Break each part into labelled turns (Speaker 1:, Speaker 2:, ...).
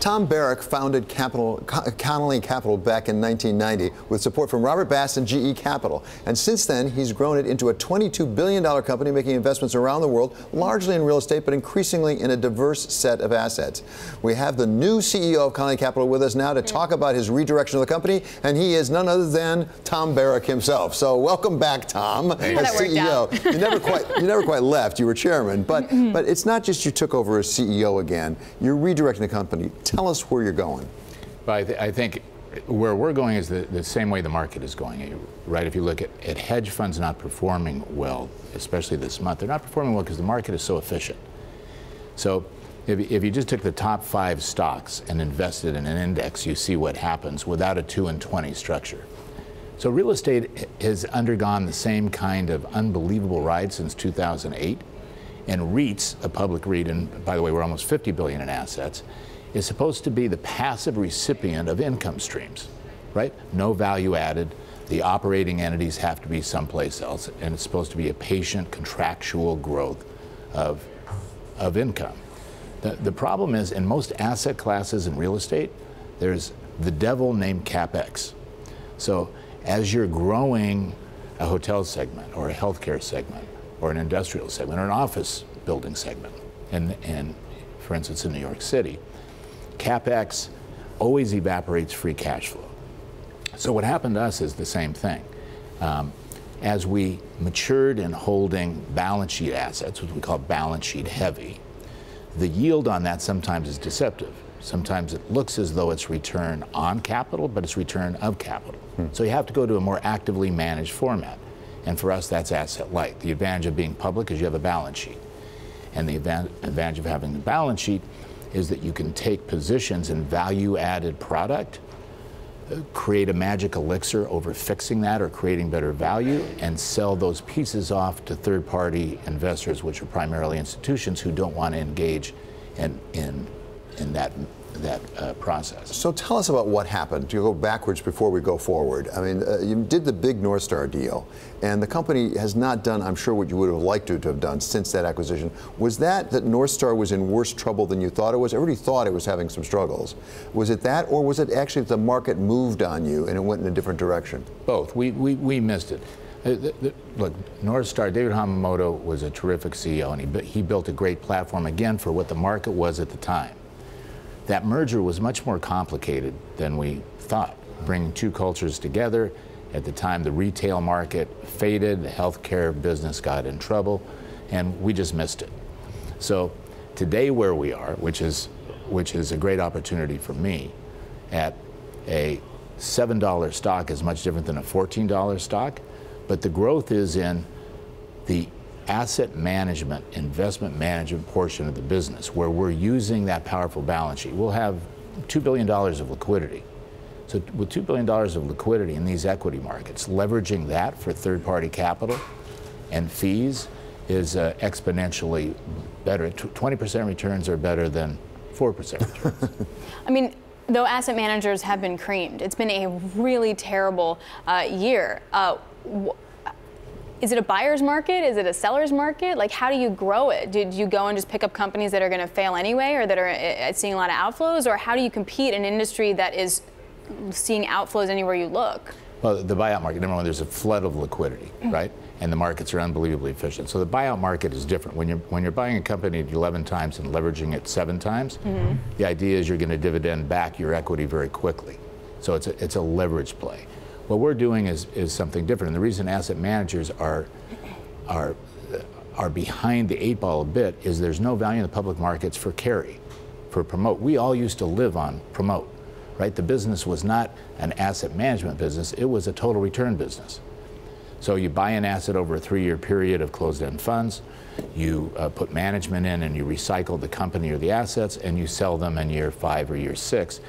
Speaker 1: Tom Barrack founded Connolly Capital back in 1990 with support from Robert Bass and GE Capital. And since then, he's grown it into a $22 billion company, making investments around the world, largely in real estate, but increasingly in a diverse set of assets. We have the new CEO of Connolly Capital with us now to talk about his redirection of the company, and he is none other than Tom Barrack himself. So welcome back, Tom, as CEO. You never quite left. You were chairman, but it's not just you took over as CEO again. You're redirecting the company. Tell us where you're going.
Speaker 2: Well, I think where we're going is the same way the market is going, right? If you look at hedge funds not performing well, especially this month, they're not performing well because the market is so efficient. So if you just took the top 5 stocks and invested in an index, you see what happens without a 2 and 20 structure. So real estate has undergone the same kind of unbelievable ride since 2008. And REITs, a public REIT, and by the way, we're almost $50 billion in assets, is supposed to be the passive recipient of income streams, right? No value added. The operating entities have to be someplace else, and it's supposed to be a patient, contractual growth of income. The problem is, in most asset classes in real estate, there's the devil named CapEx. So as you're growing a hotel segment, or a healthcare segment, or an industrial segment, or an office building segment, and for instance in New York City, CapEx always evaporates free cash flow. So what happened to us is the same thing. As we matured in holding balance sheet assets, which we call balance sheet heavy, the yield on that sometimes is deceptive. Sometimes it looks as though it's return on capital, but it's return of capital. So you have to go to a more actively managed format. And for us, that's asset light. The advantage of being public is you have a balance sheet. And the advantage of having the balance sheet is that you can take positions in value-added product, create a magic elixir over fixing that or creating better value, and sell those pieces off to third-party investors, which are primarily institutions who don't want to engage in that process.
Speaker 1: So tell us about what happened. You go backwards before we go forward. I mean, you did the big North Star deal, and the company has not done, I'm sure, what you would have liked to have done since that acquisition. Was that North Star was in worse trouble than you thought it was? Everybody thought it was having some struggles. Was it that, or was it actually that the market moved on you and it went in a different direction?
Speaker 2: Both. We missed it. Look, North Star, David Hamamoto was a terrific CEO, and he built a great platform, again, for what the market was at the time. That merger was much more complicated than we thought, bringing two cultures together. At the time, the retail market faded, the healthcare business got in trouble, and we just missed it. So today where we are, which is a great opportunity for me, at a $7 stock is much different than a $14 stock, but the growth is in the asset management, investment management portion of the business, where we're using that powerful balance sheet. We'll have $2 billion of liquidity. So with $2 billion of liquidity in these equity markets, leveraging that for third-party capital and fees is exponentially better. 20% returns are better than 4% returns.
Speaker 3: I mean, though asset managers have been creamed, it's been a really terrible year. Is it a buyer's market? Is it a seller's market? Like, how do you grow it? Did you go and just pick up companies that are going to fail anyway, or that are seeing a lot of outflows? Or how do you compete in an industry that is seeing outflows anywhere you look? Well,
Speaker 2: the buyout market, number one, there's a flood of liquidity, right? And the markets are unbelievably efficient. So the buyout market is different. When you're buying a company at 11 times and leveraging it 7 times, the idea is you're going to dividend back your equity very quickly. So it's a leverage play. What we're doing is something different, and the reason asset managers are behind the 8 ball a bit is there's no value in the public markets for carry, for promote. We all used to live on promote, right? The business was not an asset management business, it was a total return business. So you buy an asset over a 3-year period of closed-end funds, you put management in and you recycle the company or the assets, and you sell them in year 5 or year 6.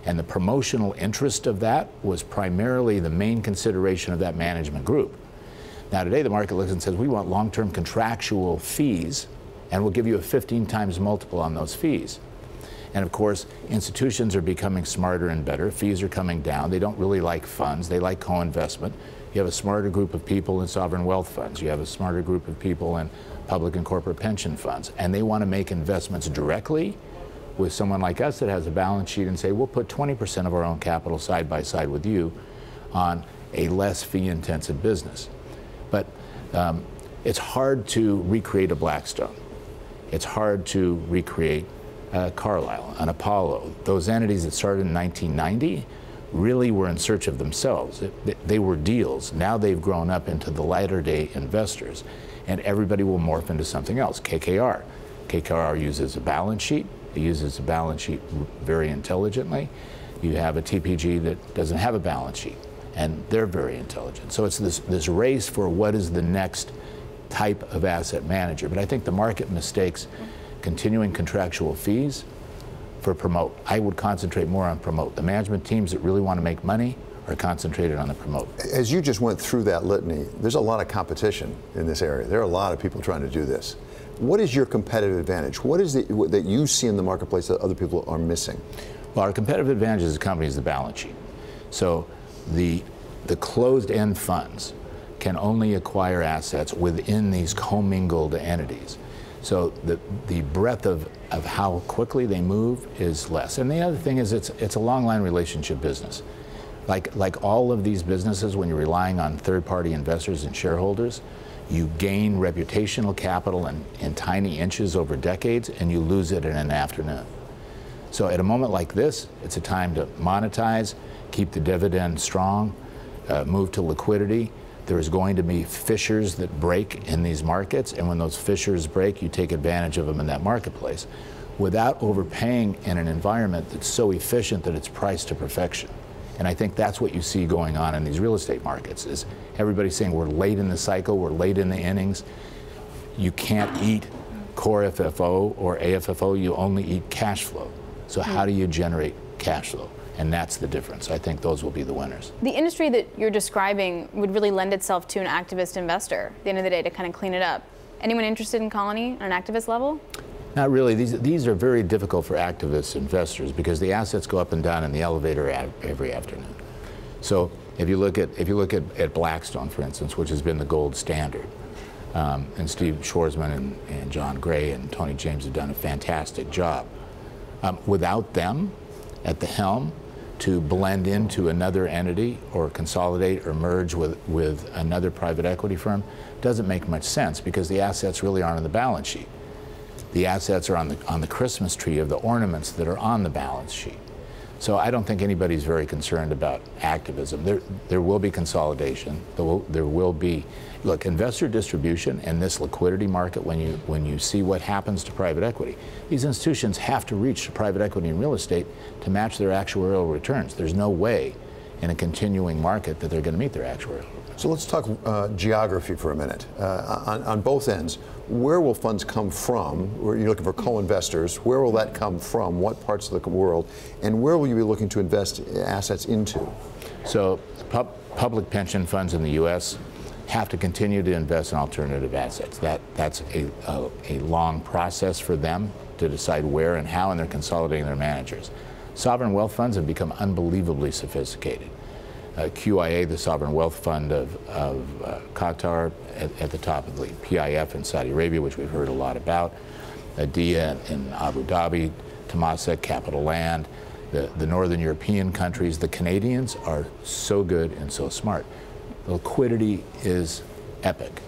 Speaker 2: And the promotional interest of that was primarily the main consideration of that management group. Now today the market looks and says, we want long-term contractual fees, and we'll give you a 15 times multiple on those fees. And of course, institutions are becoming smarter and better. Fees are coming down. They don't really like funds. They like co-investment. You have a smarter group of people in sovereign wealth funds. You have a smarter group of people in public and corporate pension funds. And they want to make investments directly with someone like us that has a balance sheet and say, we'll put 20% of our own capital side by side with you on a less fee-intensive business. But it's hard to recreate a Blackstone. It's hard to recreate Carlyle, an Apollo. Those entities that started in 1990 really were in search of themselves. They were deals. Now they've grown up into the latter day investors, and everybody will morph into something else. KKR. KKR uses a balance sheet. It uses a balance sheet very intelligently. You have a TPG that doesn't have a balance sheet, and they're very intelligent. So it's this race for what is the next type of asset manager. But I think the market mistakes continuing contractual fees for promote. I would concentrate more on promote. The management teams that really want to make money are concentrated on the promote.
Speaker 1: As you just went through that litany, there's a lot of competition in this area. There are a lot of people trying to do this. What is your competitive advantage? What is it that you see in the marketplace that other people are missing?
Speaker 2: Well, our competitive advantage as a company is the balance sheet. So the closed-end funds can only acquire assets within these commingled entities. So the breadth of how quickly they move is less. And the other thing is it's a long line relationship business. Like all of these businesses, when you're relying on third-party investors and shareholders, you gain reputational capital in tiny inches over decades, and you lose it in an afternoon. So at a moment like this, it's a time to monetize, keep the dividend strong, move to liquidity. There's going to be fissures that break in these markets, and when those fissures break, you take advantage of them in that marketplace without overpaying in an environment that's so efficient that it's priced to perfection. And I think that's what you see going on in these real estate markets, is everybody saying we're late in the cycle, we're late in the innings. You can't eat core FFO or AFFO, you only eat cash flow. So how do you generate cash flow? And that's the difference. I think those will be the winners. The
Speaker 3: industry that you're describing would really lend itself to an activist investor at the end of the day to kind of clean it up. Anyone interested in Colony on an activist level?
Speaker 2: Not really. These are very difficult for activist investors because the assets go up and down in the elevator every afternoon. So if you look at Blackstone, for instance, which has been the gold standard, and Steve Schwarzman and John Gray and Tony James have done a fantastic job. Without them at the helm to blend into another entity or consolidate or merge with another private equity firm doesn't make much sense because the assets really aren't on the balance sheet. The assets are on the Christmas tree of the ornaments that are on the balance sheet. So I don't think anybody's very concerned about activism. There will be consolidation. There will be, look, investor distribution and this liquidity market, when you see what happens to private equity, these institutions have to reach to private equity and real estate to match their actuarial returns. There's no way in a continuing market that they're going to meet their actuarial returns.
Speaker 1: So let's talk geography for a minute. On both ends, where will funds come from? Where you're looking for co-investors, where will that come from? What parts of the world? And where will you be looking to invest assets into?
Speaker 2: So public pension funds in the U.S. have to continue to invest in alternative assets. That's a long process for them to decide where and how, and they're consolidating their managers. Sovereign wealth funds have become unbelievably sophisticated. QIA, the sovereign wealth fund of Qatar, at the top of the PIF in Saudi Arabia, which we've heard a lot about, DIA in Abu Dhabi, Temasek, Capital Land, the Northern European countries. The Canadians are so good and so smart. The liquidity is epic.